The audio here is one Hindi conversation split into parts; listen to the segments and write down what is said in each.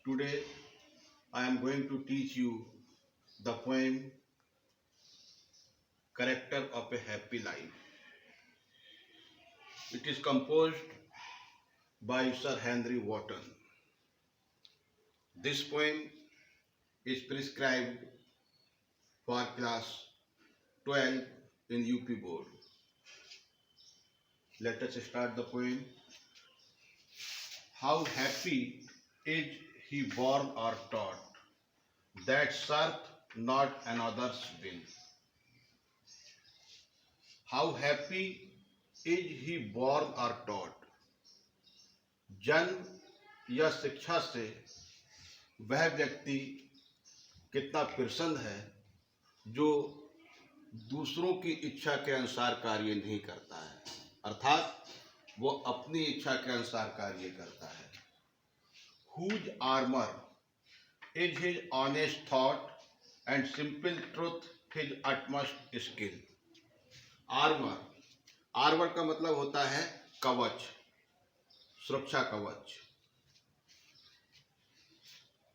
Today I am going to teach you the poem Character of a Happy Life. It is composed by Sir Henry Wotton. This poem is prescribed for class 12 in UP board. Let us start the poem. How happy is he born or taught, that serveth not another's will. How happy is he born or taught. जन्म या शिक्षा से वह व्यक्ति कितना प्रसन्न है जो दूसरों की इच्छा के अनुसार कार्य नहीं करता है, अर्थात वो अपनी इच्छा के अनुसार कार्य करता है. Whose armor is his honest thought and simple truth his utmost skill. Armour का मतलब होता है कवच, सुरक्षा कवच.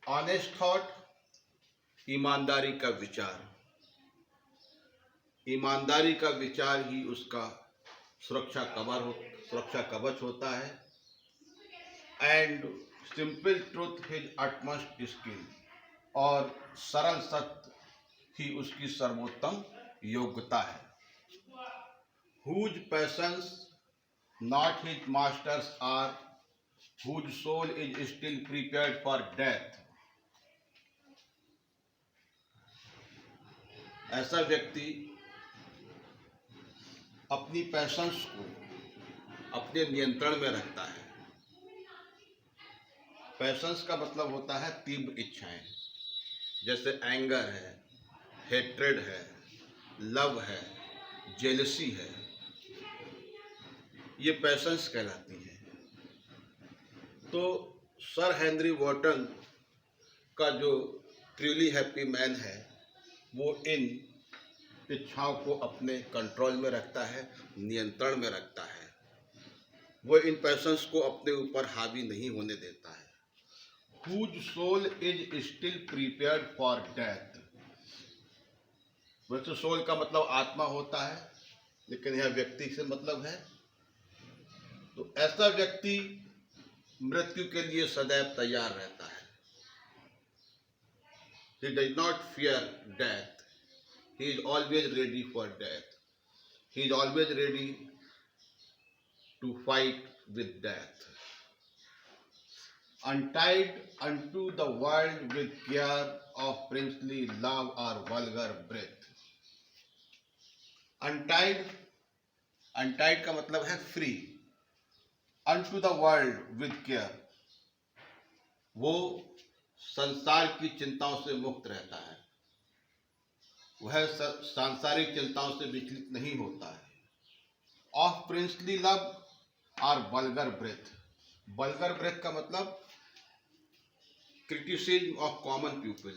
ऑनेस्ट थॉट, ईमानदारी का विचार. ईमानदारी का विचार ही उसका सुरक्षा कवच होता है. And simple truth his utmost skill, और सरल सत्य ही उसकी सर्वोत्तम योग्यता है. Whose passions not his masters are, whose soul is still prepared for death. ऐसा व्यक्ति अपनी पैशंस को अपने नियंत्रण में रखता है. पैशंस का मतलब होता है तीव्र इच्छाएं, जैसे एंगर है, हेट्रेड है, लव है, जेलसी है. ये पैशंस कहलाती हैं. तो सर हेनरी वॉटन का जो ट्रूली हैप्पी मैन है वो इन इच्छाओं को अपने कंट्रोल में रखता है, नियंत्रण में रखता है. वो इन पैशंस को अपने ऊपर हावी नहीं होने देता है. Whose soul is still prepared for death. वैसे सोल का मतलब आत्मा होता है, लेकिन यह व्यक्ति से मतलब है. तो ऐसा व्यक्ति मृत्यु के लिए सदैव तैयार रहता है. He does not fear death. He is always ready for death. He is always ready to fight with death. Untied unto the world with care of princely love or vulgar breath. Untied का मतलब है free. Unto the world with care, वो संसार की चिंताओं से मुक्त रहता है. वह सांसारिक चिंताओं से विचलित नहीं होता है. Of princely love or vulgar breath. vulgar breath का मतलब क्रिटिसिज्म ऑफ कॉमन पीपल,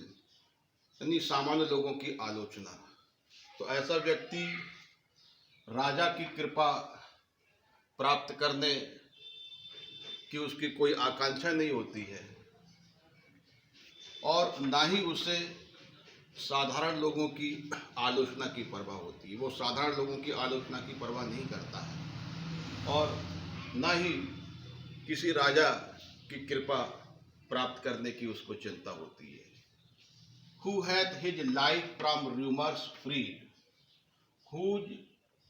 यानी सामान्य लोगों की आलोचना. तो ऐसा व्यक्ति राजा की कृपा प्राप्त करने की उसकी कोई आकांक्षा नहीं होती है, और ना ही उसे साधारण लोगों की आलोचना की परवाह होती है. वो साधारण लोगों की आलोचना की परवाह नहीं करता है, और ना ही किसी राजा की कृपा प्राप्त करने की उसको चिंता होती है. Who hath his life from rumors freed, whose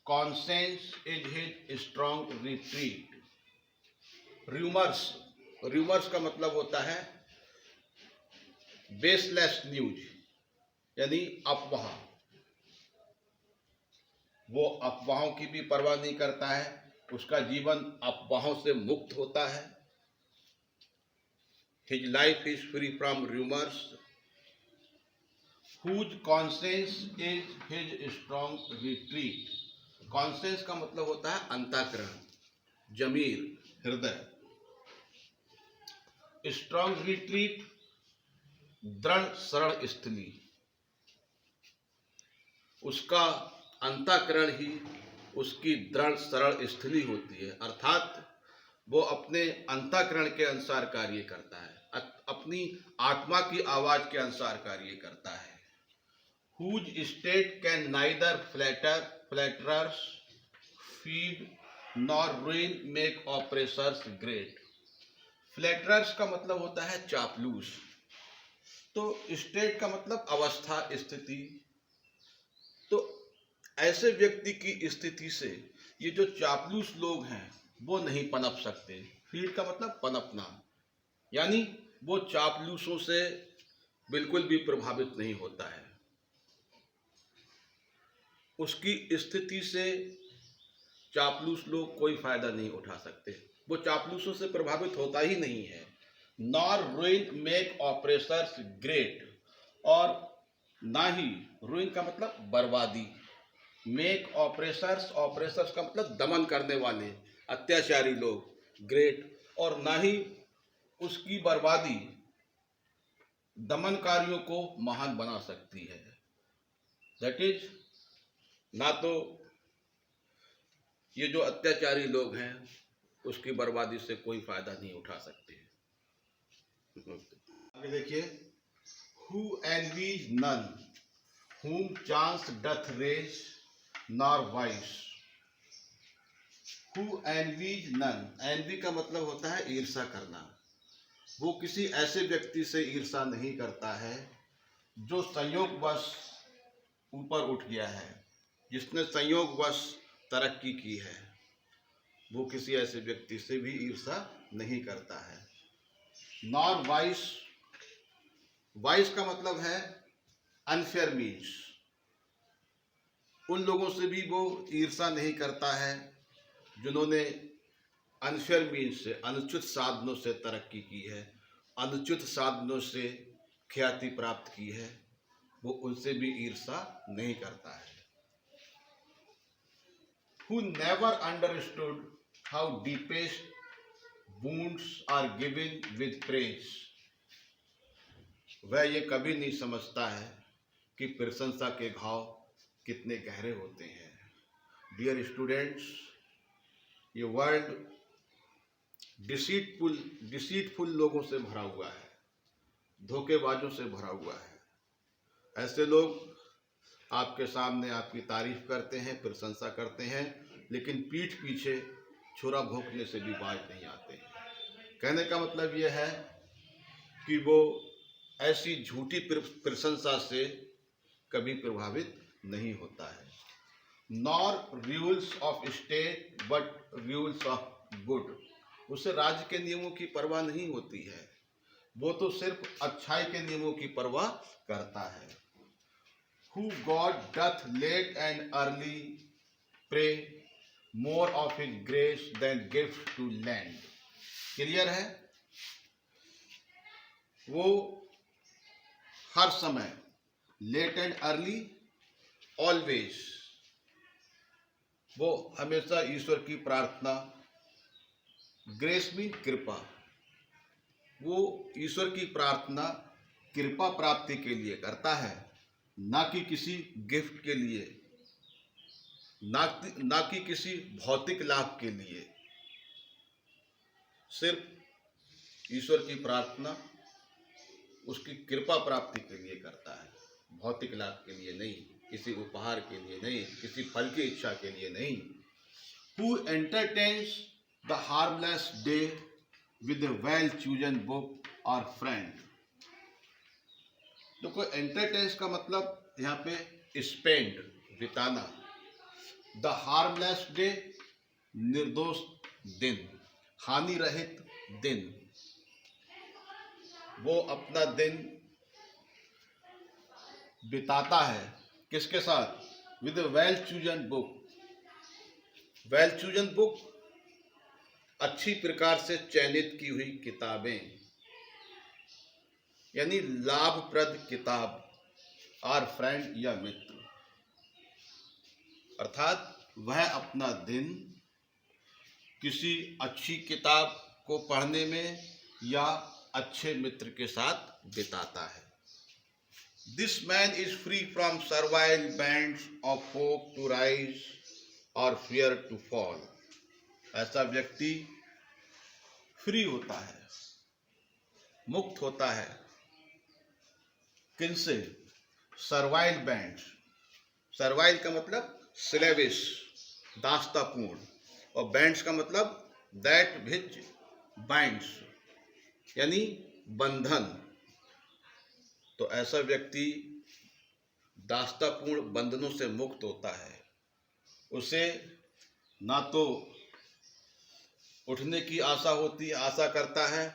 conscience is his strong retreat. Rumours का मतलब होता है बेसलेस न्यूज, यानी अफवाह. वो अफवाहों की भी परवाह नहीं करता है, उसका जीवन अफवाहों से मुक्त होता है. His life is free from rumors. Whose conscience is his strong retreat. Conscience का मतलब होता है अंतःकरण, जमीर, हृदय. स्ट्रॉन्ग रिट्रीट, दृढ़ शरण स्थली. उसका अंतःकरण ही उसकी दृढ़ शरण स्थली होती है, अर्थात वो अपने अंतःकरण के अनुसार कार्य करता है, अपनी आत्मा की आवाज के अनुसार कार्य करता है। Whose state can neither flatterers feed nor ruin make oppressors great। फ्लैटरर्स का मतलब होता है चापलूस। तो स्टेट का मतलब अवस्था, स्थिति। तो ऐसे व्यक्ति की स्थिति से ये जो चापलूस लोग हैं वो नहीं पनप सकते। फीड का मतलब पनपना, यानी वो चापलूसों से बिल्कुल भी प्रभावित नहीं होता है। उसकी स्थिति से चापलूस लोग कोई फायदा नहीं उठा सकते, वो चापलूसों से प्रभावित होता ही नहीं है। Nor ruin make oppressors great, और ना ही रुइन का मतलब बर्बादी, मेक ऑपरेसर्स, ऑपरेसर्स का मतलब दमन करने वाले अत्याचारी लोग, ग्रेट, और ना ही उसकी बर्बादी दमनकारियों को महान बना सकती है। दैट इज, ना तो ये जो अत्याचारी लोग हैं उसकी बर्बादी से कोई फायदा नहीं उठा सकते। आगे देखिए, who envies none whom chance doth raise nor wise। Who envies none, envy का मतलब होता है ईर्षा करना। वो किसी ऐसे व्यक्ति से ईर्षा नहीं करता है जो संयोगवश ऊपर उठ गया है, जिसने संयोगवश तरक्की की है, वो किसी ऐसे व्यक्ति से भी ईर्षा नहीं करता है। नॉर वाइस, वाइस का मतलब है अनफेयर मीन्स, उन लोगों से भी वो ईर्षा नहीं करता है जिन्होंने अनफेयर मीन्स से, अनुचित साधनों से तरक्की की है, अनुचित साधनों से ख्याति प्राप्त की है, वो उनसे भी ईर्षा नहीं करता है। Who never understood how deepest wounds are given with praise। वह ये कभी नहीं समझता है कि प्रशंसा के घाव कितने गहरे होते हैं। डियर स्टूडेंट्स, ये वर्ल्ड डिसीटफुल लोगों से भरा हुआ है, धोखेबाजों से भरा हुआ है। ऐसे लोग आपके सामने आपकी तारीफ करते हैं, प्रशंसा करते हैं, लेकिन पीठ पीछे छुरा भोंकने से भी बाज नहीं आते हैं। कहने का मतलब यह है कि वो ऐसी झूठी प्रशंसा से कभी प्रभावित नहीं होता है। Nor rules of state but rules of good, उसे राज्य के नियमों की परवाह नहीं होती है, वो तो सिर्फ अच्छाई के नियमों की परवाह करता है। Who God doth late and early pray, more of his grace than gifts to lend। Clear है? वो हर समय, लेट एंड अर्ली, ऑलवेज, वो हमेशा ईश्वर की प्रार्थना, ग्रेस मीन कृपा, वो ईश्वर की प्रार्थना कृपा प्राप्ति के लिए करता है, ना कि किसी गिफ्ट के लिए, ना कि किसी भौतिक लाभ के लिए। सिर्फ ईश्वर की प्रार्थना उसकी कृपा प्राप्ति के लिए करता है, भौतिक लाभ के लिए नहीं, किसी उपहार के लिए नहीं, किसी फल की इच्छा के लिए नहीं। Who entertains the harmless day with a well chosen book or friend। देखो, एंटरटेन्स का मतलब यहाँ पे स्पेंड, बिताना। द हार्मलेस डे, निर्दोष दिन, हानि रहित दिन। वो अपना दिन बिताता है किसके साथ? With A well chosen book. Well chosen book, अच्छी प्रकार से चयनित की हुई किताबें, यानी लाभप्रद किताब, और फ्रेंड या मित्र, अर्थात वह अपना दिन किसी अच्छी किताब को पढ़ने में या अच्छे मित्र के साथ बिताता है। This man is free from servile bands of hope to rise और फियर टू फॉल। ऐसा व्यक्ति फ्री होता है मुक्त होता है। किनसे? Servile bands. सर्वाइल का मतलब स्लेविश, दासतापूर्ण, और बैंड्स का मतलब दैट विच बाइंड्स, यानी बंधन। तो ऐसा व्यक्ति दासतापूर्ण बंधनों से मुक्त होता है। उसे ना तो उठने की आशा करता है,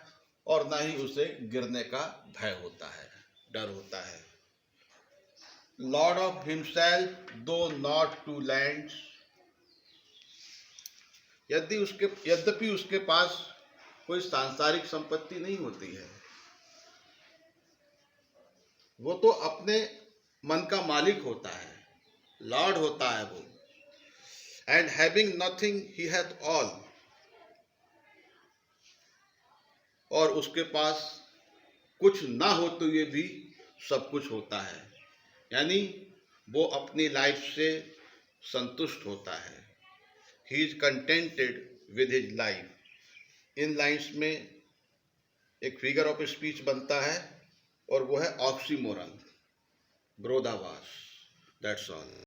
और ना ही उसे गिरने का भय होता है, डर होता है। लॉर्ड ऑफ हिमसेल्फ दो नॉट टू लैंड्स, यद्यपि उसके पास कोई सांसारिक संपत्ति नहीं होती है, वो तो अपने मन का मालिक होता है, लॉर्ड होता है वो। And having nothing he hath all, और उसके पास कुछ ना होते हुए भी सब कुछ होता है, यानी वो अपनी लाइफ से संतुष्ट होता है। He is contented with his life. In lines में एक फिगर ऑफ स्पीच बनता है, और वो है ऑक्सीमोरन, विरोधाभास। That's all.